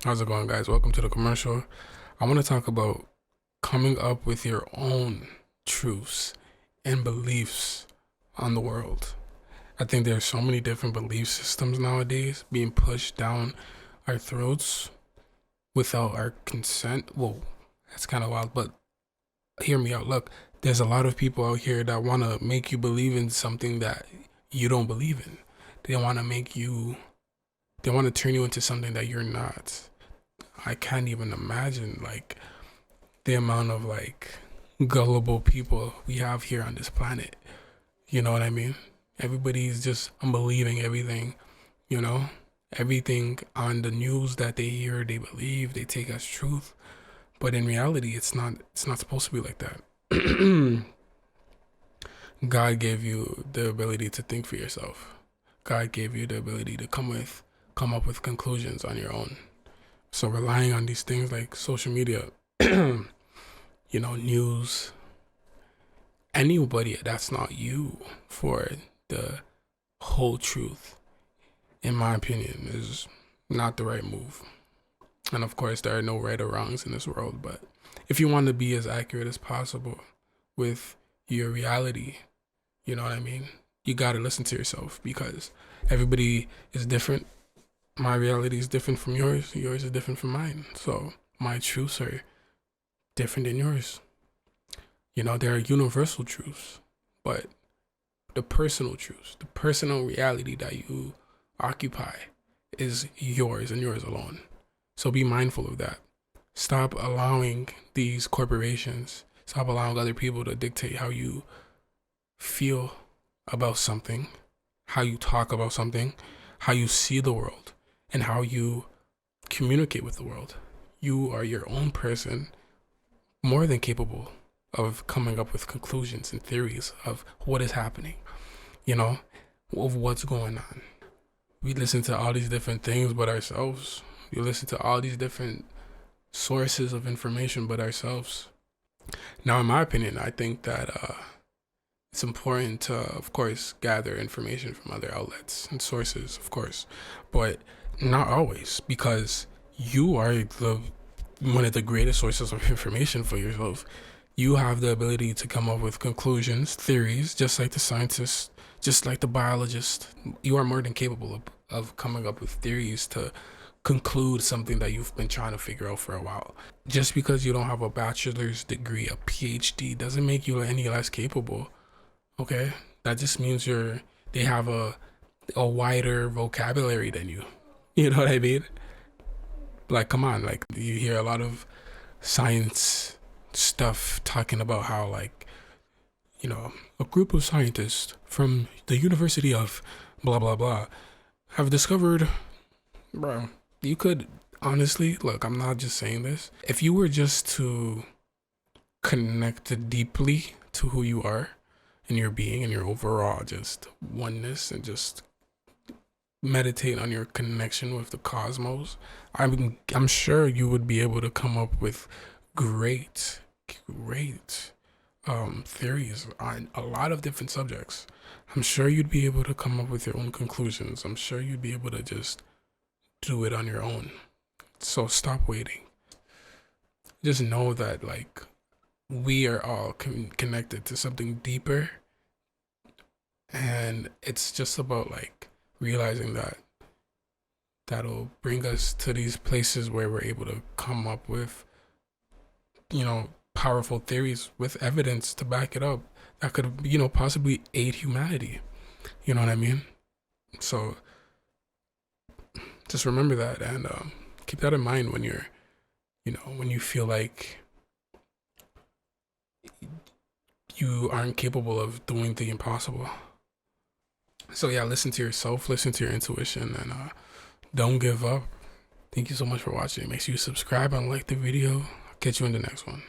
How's it going, guys? Welcome to the commercial. I want to talk about coming up with your own truths and beliefs on the world. I think there's so many different belief systems nowadays being pushed down our throats without our consent. Whoa, that's kind of wild, but hear me out. Look, there's a lot of people out here that want to make you believe in something that you don't believe in. They want to they want to turn you into something that you're not. I can't even imagine the amount of gullible people we have here on this planet. You know what I mean? Everybody's just believing everything, you know? Everything on the news that they hear, they believe, they take as truth. But in reality, it's not supposed to be like that. God gave you the ability to think for yourself. God gave you the ability to come up with conclusions on your own. So relying on these things like social media, news, anybody that's not you for the whole truth, in my opinion, is not the right move. And of course, there are no right or wrongs in this world, but if you want to be as accurate as possible with your reality, you know what I mean? You got to listen to yourself because everybody is different. My reality is different from yours. Yours is different from mine. So my truths are different than yours. There are universal truths, but the personal truths, the personal reality that you occupy is yours and yours alone. So be mindful of that. Stop allowing these corporations, stop allowing other people to dictate how you feel about something, how you talk about something, how you see the world, and how you communicate with the world. You are your own person, more than capable of coming up with conclusions and theories of what is happening, of what's going on. We listen to all these different things but ourselves. We listen to all these different sources of information but ourselves. Now, in my opinion, I think that it's important to, of course, gather information from other outlets and sources, of course, but not always, because you are one of the greatest sources of information for yourself. You have the ability to come up with conclusions, theories, just like the scientist, just like the biologist. You are more than capable of coming up with theories to conclude something that you've been trying to figure out for a while. Just because you don't have a bachelor's degree, a PhD, doesn't make you any less capable. Okay, that just means they have a wider vocabulary than you. You know what I mean? Come on, you hear a lot of science stuff talking about how a group of scientists from the University of blah blah blah have discovered, bro. You could honestly, look, I'm not just saying this. If you were just to connect deeply to who you are and your being and your overall just oneness and just meditate on your connection with the cosmos, I'm sure you would be able to come up with great theories on a lot of different subjects. I'm sure you'd be able to come up with your own conclusions. I'm sure you'd be able to just do it on your own. So stop waiting. Just know that we are all connected to something deeper, and it's just about realizing that'll bring us to these places where we're able to come up with powerful theories with evidence to back it up that could possibly aid humanity. You know what I mean? So just remember that and keep that in mind when when you feel like you aren't capable of doing the impossible. So yeah, listen to yourself, listen to your intuition, and don't give up. Thank you so much for watching. Make sure you subscribe and like the video. I'll catch you in the next one.